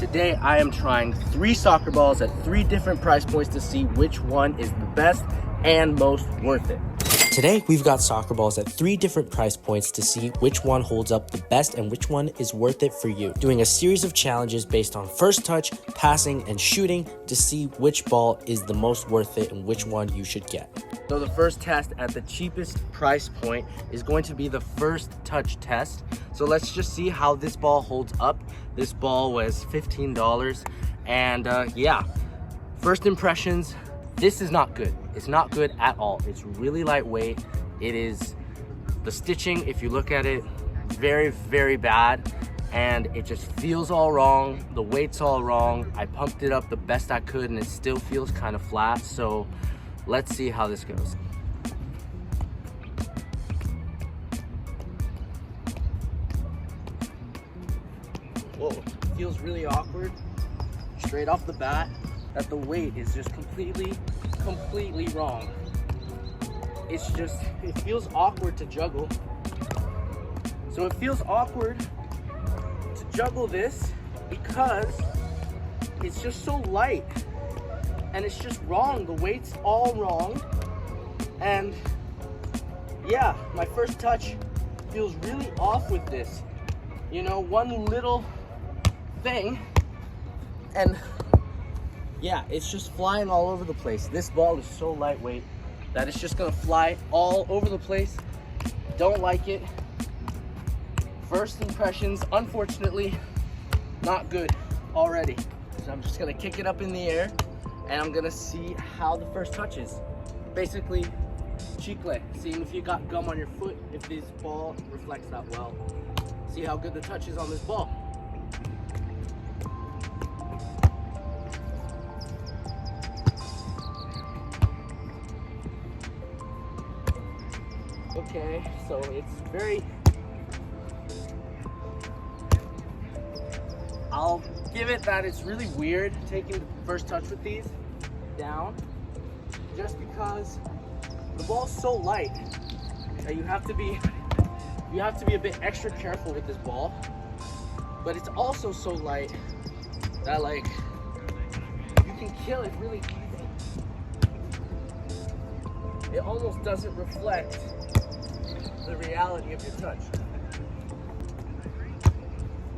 Today I am trying 3 soccer balls at 3 different price points to see which one is the best and most worth it. Today, we've got soccer balls at 3 different price points to see which one holds up the best and which one is worth it for you. Doing a series of challenges based on first touch, passing, and shooting to see which ball is the most worth it and which one you should get. So the first test at the cheapest price point is going to be the first touch test. So let's just see how this ball holds up. This ball was $15 and yeah, first impressions, this is not good. It's not good at all. It's really lightweight. It is, the stitching, if you look at it, very, very bad. And it just feels all wrong. The weight's all wrong. I pumped it up the best I could and it still feels kind of flat. So let's see how this goes. Whoa, feels really awkward straight off the bat that the weight is just completely wrong. It's just, it feels awkward to juggle. So it feels awkward to juggle this because it's just so light and it's just wrong. The weight's all wrong. And yeah, my first touch feels really off with this. You know, one little thing and yeah, it's just flying all over the place. This ball is so lightweight that it's just gonna fly all over the place. Don't like it. First impressions, unfortunately, not good already. So I'm just gonna kick it up in the air and I'm gonna see how the first touch is. Basically, chicle, seeing if you got gum on your foot, if this ball reflects that well. See how good the touch is on this ball. Okay, so it's very, I'll give it that it's really weird taking the first touch with these down, just because the ball's so light that you have to be a bit extra careful with this ball. But it's also so light that like you can kill it really easy. It almost doesn't reflect the reality of your touch.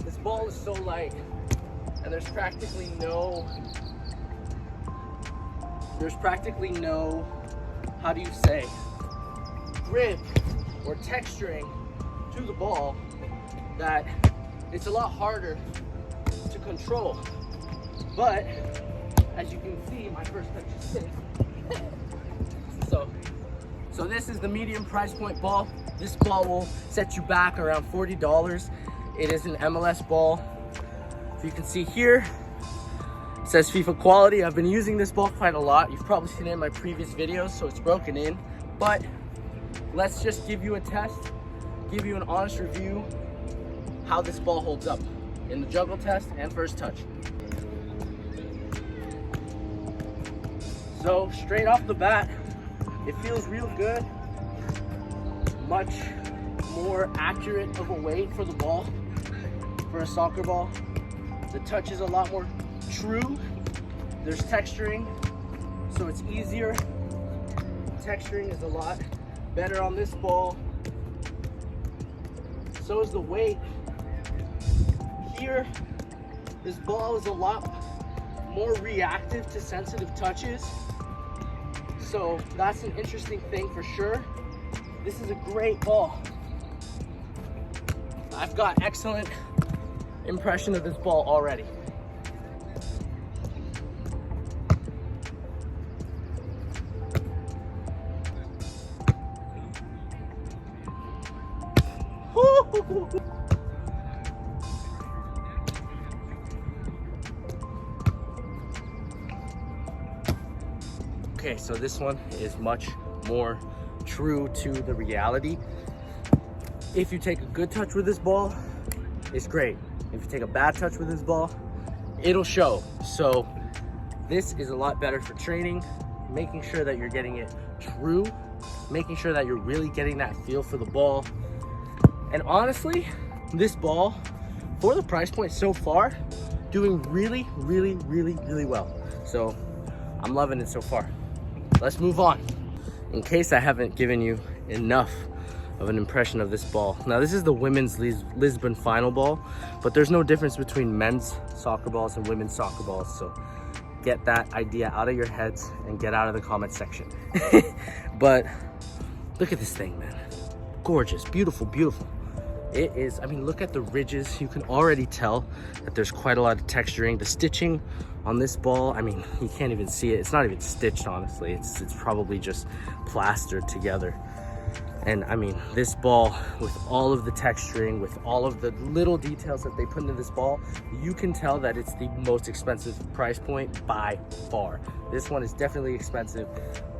This ball is so light and there's practically no, how do you say, grip or texturing to the ball that it's a lot harder to control. But as you can see, my first touch is safe. So this is the medium price point ball. This ball will set you back around $40. It is an MLS ball. If you can see here, it says FIFA quality. I've been using this ball quite a lot. You've probably seen it in my previous videos, so it's broken in. But let's just give you a test, give you an honest review how this ball holds up in the juggle test and first touch. So straight off the bat, it feels real good. Much more accurate of a weight for the ball, for a soccer ball. The touch is a lot more true. There's texturing, so it's easier. Texturing is a lot better on this ball. So is the weight. Here, this ball is a lot more reactive to sensitive touches. So that's an interesting thing for sure. This is a great ball. I've got excellent impression of this ball already. Okay, so this one is much more true to the reality. If you take a good touch with this ball, it's great. If you take a bad touch with this ball, it'll show. So this is a lot better for training, making sure that you're getting it true, making sure that you're really getting that feel for the ball. And honestly, this ball, for the price point so far, doing really, really, really, really well. So I'm loving it so far. Let's move on. In case I haven't given you enough of an impression of this ball. Now this is the women's Lisbon final ball, but there's no difference between men's soccer balls and women's soccer balls. So get that idea out of your heads and get out of the comment section. But look at this thing, man. Gorgeous, beautiful, beautiful. It is, I mean, look at the ridges. You can already tell that there's quite a lot of texturing. The stitching on this ball, I mean, you can't even see it. It's not even stitched, honestly. It's probably just plastered together. And I mean, this ball with all of the texturing, with all of the little details that they put into this ball, you can tell that it's the most expensive price point by far. This one is definitely expensive.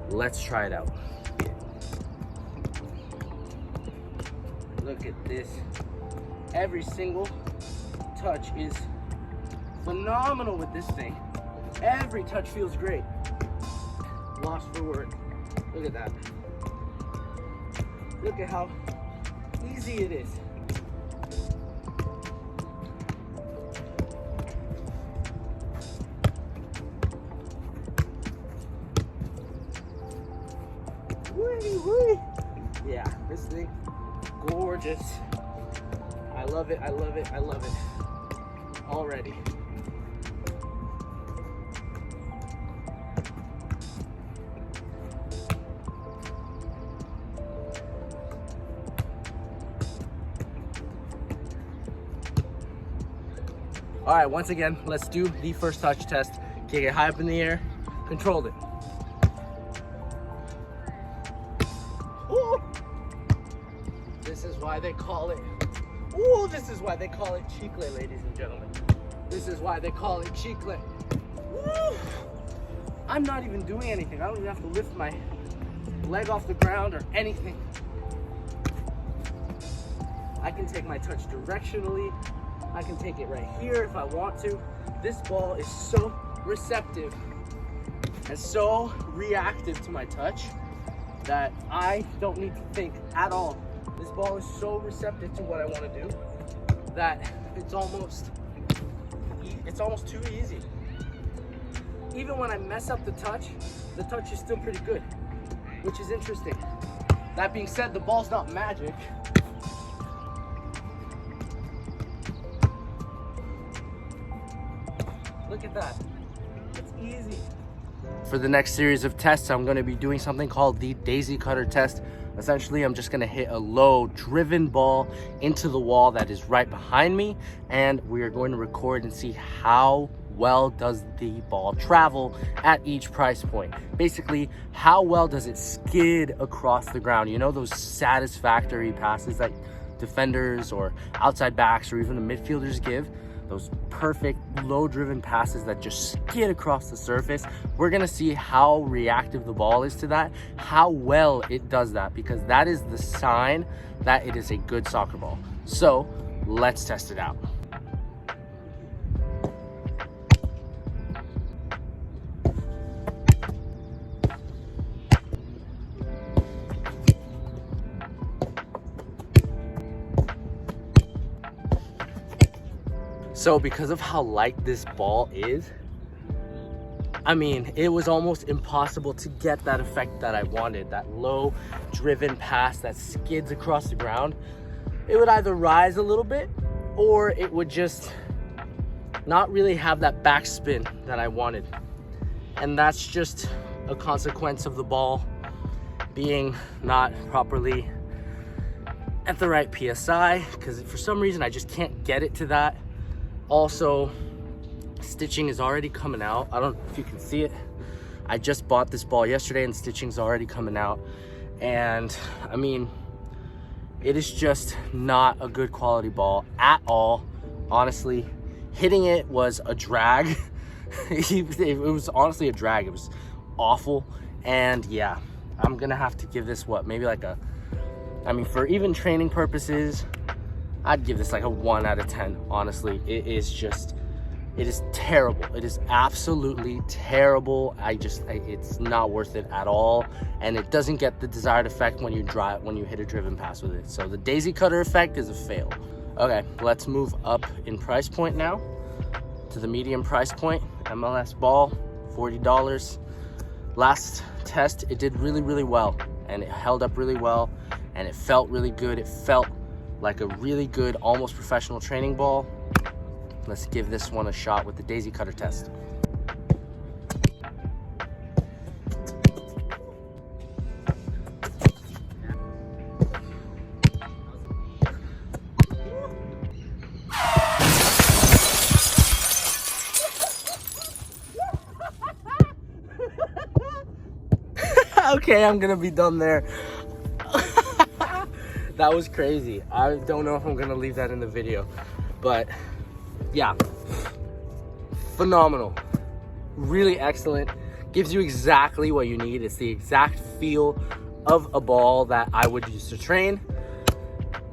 Let's try it out. Look at this. Every single touch is phenomenal with this thing. Every touch feels great. Lost for word. Look at that. Look at how easy it is. Wee, wee. Yeah, this thing, gorgeous. I love it, I love it, I love it. Already. All right, once again, let's do the first touch test. Kick it high up in the air, controlled it. Ooh. This is why they call it, ooh, this is why they call it chicle, ladies and gentlemen. This is why they call it chicle. Ooh. I'm not even doing anything. I don't even have to lift my leg off the ground or anything. I can take my touch directionally. I can take it right here if I want to. This ball is so receptive and so reactive to my touch that I don't need to think at all. This ball is so receptive to what I want to do that it's almost too easy. Even when I mess up the touch is still pretty good, which is interesting. That being said, the ball's not magic. Look at that. It's easy. For the next series of tests, I'm going to be doing something called the daisy cutter test. Essentially, I'm just going to hit a low driven ball into the wall that is right behind me, and we are going to record and see how well does the ball travel at each price point. Basically, how well does it skid across the ground? You know, those satisfactory passes that defenders or outside backs or even the midfielders give? Those perfect low driven passes that just skid across the surface. We're gonna see how reactive the ball is to that, how well it does that, because that is the sign that it is a good soccer ball. So let's test it out. So because of how light this ball is, I mean, it was almost impossible to get that effect that I wanted, that low driven pass that skids across the ground. It would either rise a little bit or it would just not really have that backspin that I wanted. And that's just a consequence of the ball being not properly at the right PSI, because for some reason I just can't get it to that. Also, stitching is already coming out. I don't know if you can see it. I just bought this ball yesterday and stitching's already coming out. And I mean, it is just not a good quality ball at all. Honestly, hitting it was a drag. It was honestly a drag. It was awful. And yeah, I'm gonna have to give this maybe like a, I mean, for even training purposes, I'd give this like a 1 out of 10, honestly. It is terrible. It is absolutely terrible. It's not worth it at all. And it doesn't get the desired effect when you hit a driven pass with it. So the daisy cutter effect is a fail. Okay, let's move up in price point now to the medium price point. MLS ball, $40. Last test, it did really, really well, and it held up really well, and it felt really good. It felt like a really good, almost professional training ball. Let's give this one a shot with the daisy cutter test. Okay, I'm gonna be done there. That was crazy. I don't know if I'm gonna leave that in the video, but yeah, phenomenal, really excellent. Gives you exactly what you need. It's the exact feel of a ball that I would use to train.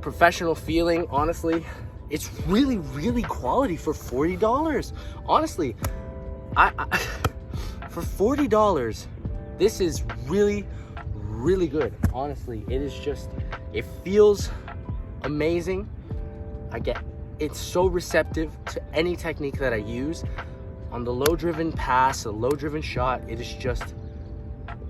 Professional feeling, honestly. It's really, really quality for $40. Honestly, for $40, this is really, really good. Honestly, it is just, it feels amazing. It's so receptive to any technique that I use. On the low driven pass, a low driven shot, it is just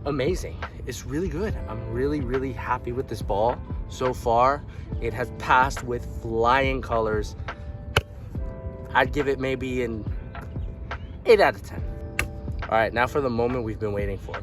amazing. It's really good. I'm really, really happy with this ball so far. It has passed with flying colors. I'd give it maybe an 8 out of 10. All right, now for the moment we've been waiting for.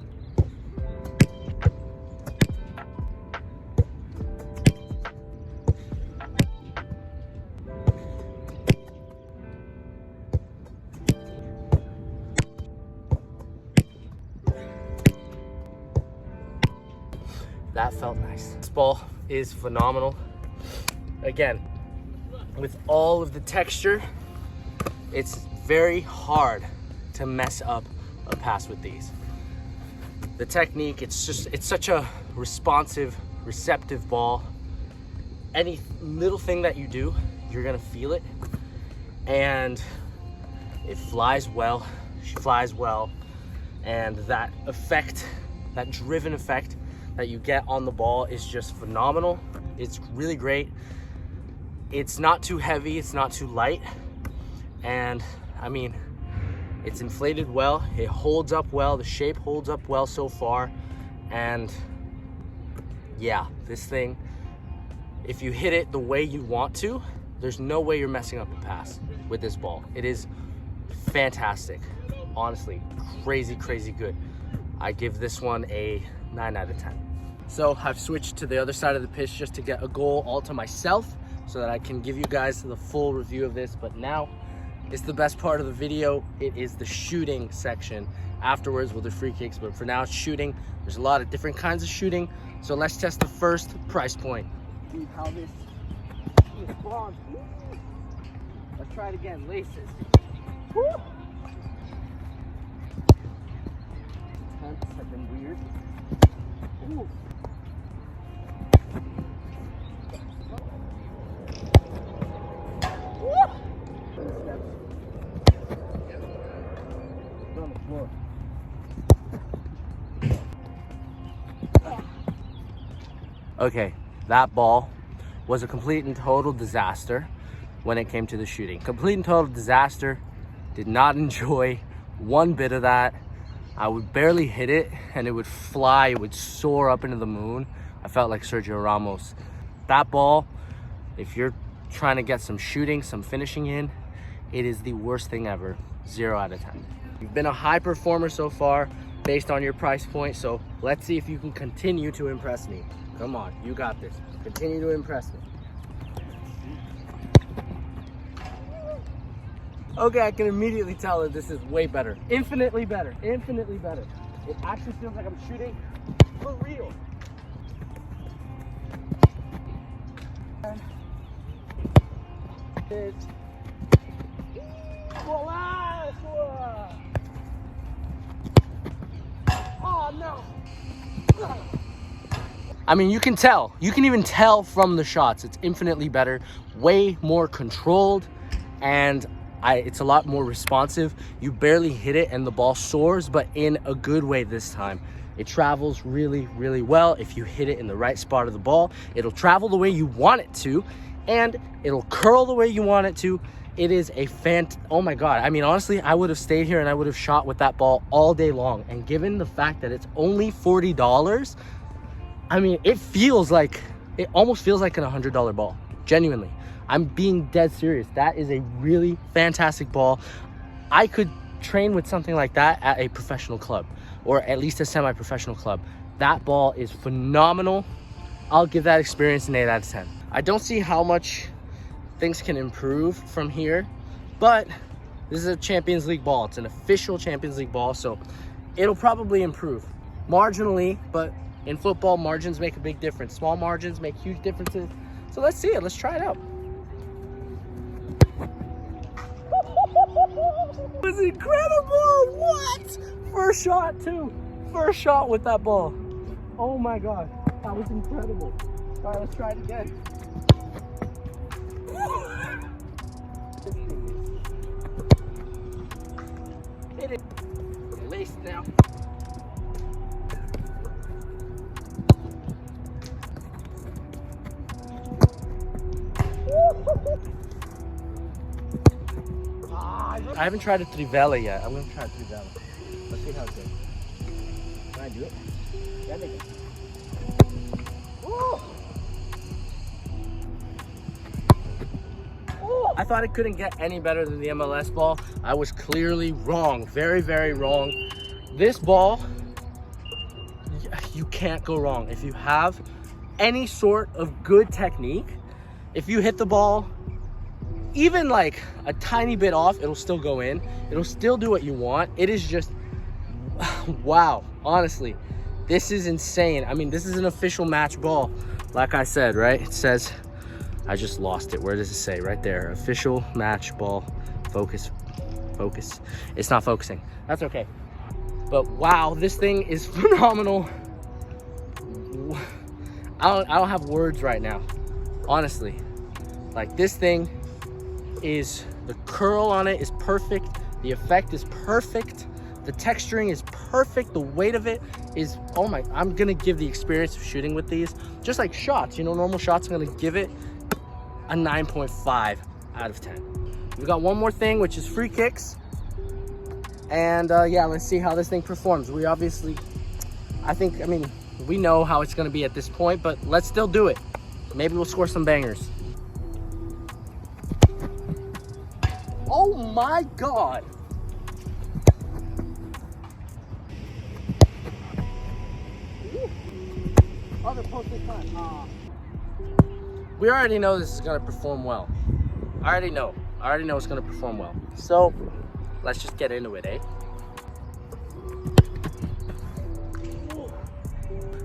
That felt nice. This ball is phenomenal. Again, with all of the texture, it's very hard to mess up a pass with these. The technique, it's such a responsive, receptive ball. Any little thing that you do, you're gonna feel it. And it flies well, she flies well. And that effect, that driven effect that you get on the ball is just phenomenal. It's really great. It's not too heavy, it's not too light. And I mean, it's inflated well, it holds up well, the shape holds up well so far. And yeah, this thing, if you hit it the way you want to, there's no way you're messing up a pass with this ball. It is fantastic. Honestly, crazy, crazy good. I give this one a 9 out of 10. So I've switched to the other side of the pitch just to get a goal all to myself so that I can give you guys the full review of this. But now it's the best part of the video. It is the shooting section. Afterwards we'll do free kicks, but for now it's shooting. There's a lot of different kinds of shooting. So let's test the first price point. See how this responds. Let's try it again, laces. Woo! Attempts have been weird. Ooh. On the floor. Okay, that ball was a complete and total disaster when it came to the shooting. Complete and total disaster. Did not enjoy one bit of that. I would barely hit it and it would fly, it would soar up into the moon. I felt like Sergio Ramos. That ball, if you're trying to get some shooting, some finishing in, it is the worst thing ever. 0 out of 10. You've been a high performer so far based on your price point, so let's see if you can continue to impress me. Come on, you got this. Continue to impress me. Okay, I can immediately tell that this is way better. Infinitely better. Infinitely better. It actually feels like I'm shooting for real. Oh no! I mean, you can tell. You can even tell from the shots. It's infinitely better, way more controlled, and it's a lot more responsive. You barely hit it and the ball soars, but in a good way this time. It travels really, really well. If you hit it in the right spot of the ball, it'll travel the way you want it to, and it'll curl the way you want it to, It is a oh my God. I mean, honestly, I would have stayed here and I would have shot with that ball all day long. And given the fact that it's only $40, I mean, it almost feels like an $100 ball. Genuinely. I'm being dead serious. That is a really fantastic ball. I could train with something like that at a professional club, or at least a semi-professional club. That ball is phenomenal. I'll give that experience an 8 out of 10. I don't see how much things can improve from here, but this is a Champions League ball. It's an official Champions League ball, so it'll probably improve marginally, but in football, margins make a big difference. Small margins make huge differences. So let's see it. Let's try it out. It was incredible. What? First shot too. First shot with that ball. Oh my God. That was incredible. All right, let's try it again. Hit it. Laced now. I haven't tried a trivela yet. I'm gonna try a trivela. Let's see how it goes. Can I do it? Yeah, make it. Woo! Woo! I thought it couldn't get any better than the MLS ball. I was clearly wrong. Very, very wrong. This ball, you can't go wrong. If you have any sort of good technique, if you hit the ball even like a tiny bit off, it'll still go in. It'll still do what you want. It is just, wow. Honestly, this is insane. I mean, this is an official match ball. Like I said, right? It says, I just lost it. Where does it say? Right there. Official match ball. Focus. Focus. It's not focusing. That's okay. But wow, this thing is phenomenal. I don't have words right now. Honestly. Like, this thing is, the curl on it is perfect, the effect is perfect, the texturing is perfect, the weight of it is, oh my, I'm gonna give the experience of shooting with these, just like shots, you know, normal shots, I'm gonna give it a 9.5 out of 10. We've got one more thing, which is free kicks, and yeah, let's see how this thing performs. We obviously, I mean, we know how it's gonna be at this point, but let's still do it. Maybe we'll score some bangers. Oh my God. Other post this time. We already know this is gonna perform well. I already know it's gonna perform well. So let's just get into it, eh?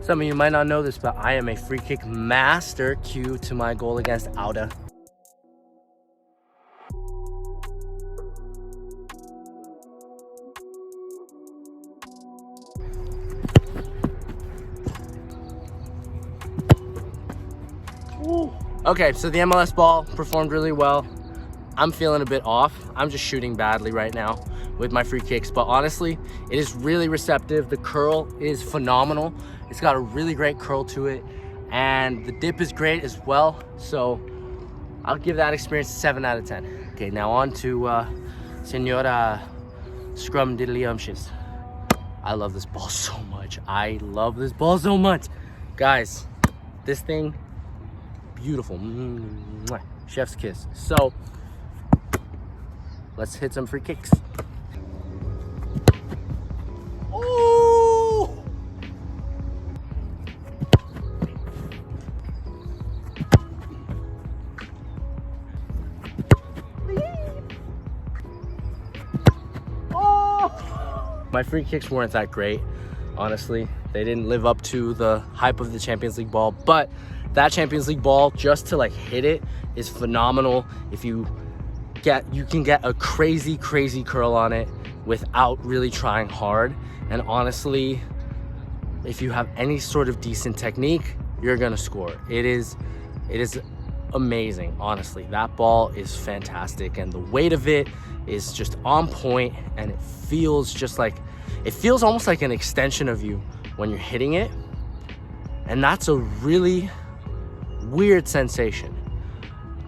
Some of you might not know this, but I am a free kick master. Cue to my goal against Auda. Okay, so the MLS ball performed really well. I'm feeling a bit off. I'm just shooting badly right now with my free kicks, but honestly, it is really receptive. The curl is phenomenal. It's got a really great curl to it, and the dip is great as well. So I'll give that experience a 7 out of 10. Okay, now on to Senora Scrum Diddlyumptious. I love this ball so much. I love this ball so much. Guys, this thing, beautiful. Chef's kiss. So let's hit some free kicks. Oh! Oh! My free kicks weren't that great, honestly. They didn't live up to the hype of the Champions League ball, but that Champions League ball, just to like hit it, is phenomenal. If you can get a crazy curl on it without really trying hard. And honestly, if you have any sort of decent technique, you're gonna score. It is amazing, honestly. That ball is fantastic, and the weight of it is just on point, and it feels almost like an extension of you when you're hitting it. And that's a really weird sensation.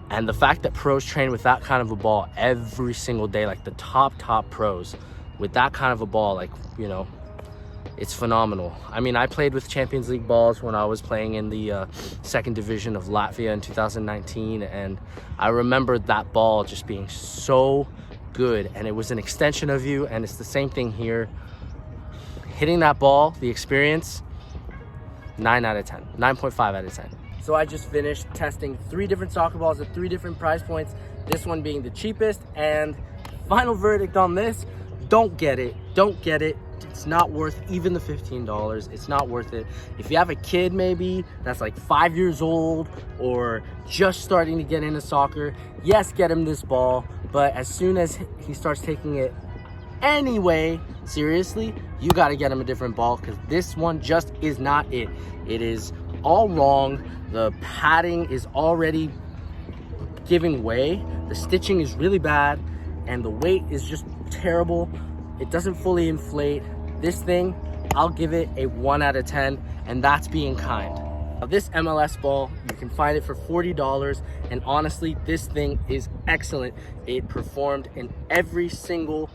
And the fact that pros train with that kind of a ball every single day, like the top pros with that kind of a ball, like, you know, it's phenomenal. I mean, I played with Champions League balls when I was playing in the second division of Latvia in 2019, and I remember that ball just being so good, and it was an extension of you, and it's the same thing here. Hitting that ball, the experience, 9 out of 10, 9.5 out of 10. So I just finished testing 3 different soccer balls at 3 different price points, this one being the cheapest, and final verdict on this, don't get it. It's not worth even the $15. It's not worth it. If you have a kid maybe that's like 5 years old or just starting to get into soccer, yes, get him this ball, but as soon as he starts taking it anyway seriously, you got to get him a different ball, because this one just is not it. It is all wrong. The padding is already giving way, the stitching is really bad, and the weight is just terrible. It doesn't fully inflate. This thing, I'll give it a 1 out of 10, and that's being kind. Now, this MLS ball, you can find it for $40, and honestly, this thing is excellent. It performed in every single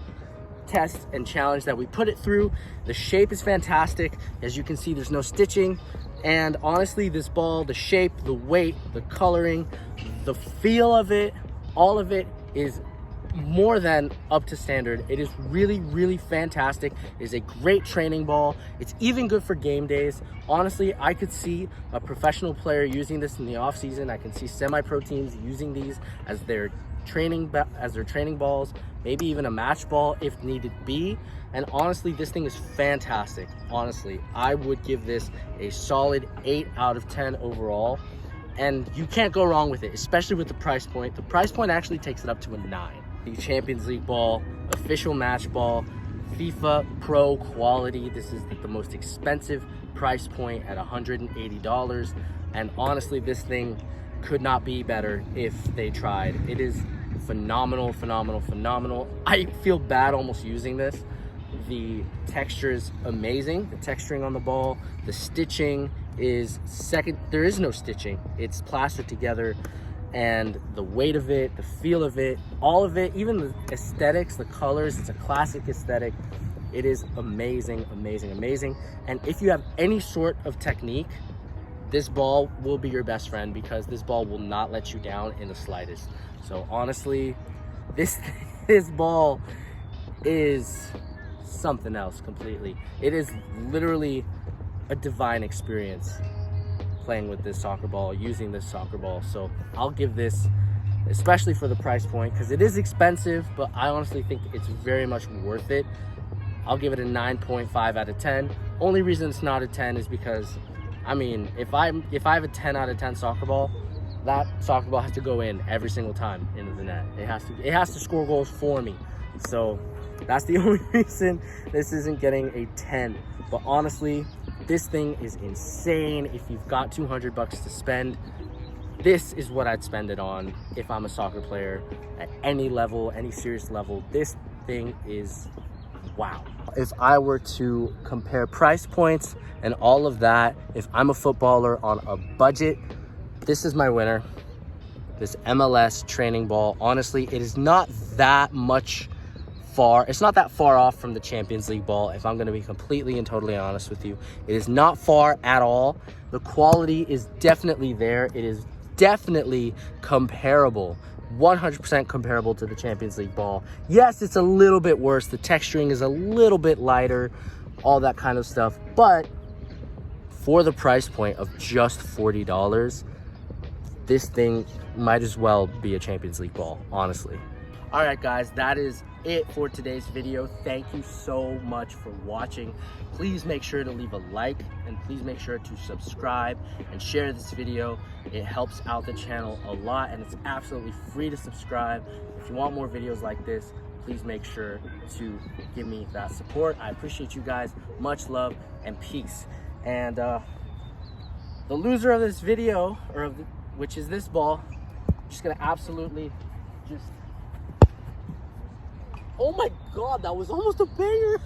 test and challenge that we put it through. The shape is fantastic. As you can see, there's no stitching, and honestly, this ball, the shape, the weight, the coloring, the feel of it, all of it is more than up to standard. It is really fantastic. It is a great training ball. It's even good for game days. Honestly, I could see a professional player using this in the off season. I can see semi-pro teams using these as their training balls, maybe even a match ball if needed be. And honestly, this thing is fantastic. Honestly, I would give this a solid 8 out of 10 overall, and you can't go wrong with it, especially with the price point. The price point actually takes it up to a 9. The Champions League ball, official match ball, FIFA Pro quality. This is the most expensive price point at $180. And honestly, this thing could not be better if they tried. It is phenomenal. I feel bad almost using this. The texture is amazing. The texturing on the ball, the stitching is second. There is no stitching. It's plastered together. And the weight of it, the feel of it, all of it, even the aesthetics, the colors, it's a classic aesthetic. It is amazing. And if you have any sort of technique, this ball will be your best friend, because this ball will not let you down in the slightest. So honestly, this ball is something else completely. It is literally a divine experience playing with this soccer ball, using this soccer ball. So I'll give this, especially for the price point, because it is expensive, but I honestly think it's very much worth it. I'll give it a 9.5 out of 10. Only reason it's not a 10 is because, I mean, if I have a 10 out of 10 soccer ball, that soccer ball has to go in every single time into the net. It has to score goals for me. So that's the only reason this isn't getting a 10. But honestly, this thing is insane. If you've got $200 to spend, this is what I'd spend it on if I'm a soccer player at any level, any serious level. This thing is wow. If I were to compare price points and all of that, if I'm a footballer on a budget, this is my winner. This MLS training ball. Honestly, it is not that much far. It's not that far off from the Champions League ball, if I'm going to be completely and totally honest with you. It is not far at all. The quality is definitely there. It is definitely comparable, 100% comparable to the Champions League ball. Yes, it's a little bit worse. The texturing is a little bit lighter, all that kind of stuff. But for the price point of just $40, this thing might as well be a Champions League ball, honestly. All right, guys, that is it for today's video. Thank you so much for watching. Please make sure to leave a like, and please make sure to subscribe and share this video. It helps out the channel a lot, and it's absolutely free to subscribe. If you want more videos like this, please make sure to give me that support. I appreciate you guys. Much love and peace. And the loser of this video, which is this ball, I'm just gonna absolutely just, oh my God, that was almost a banger.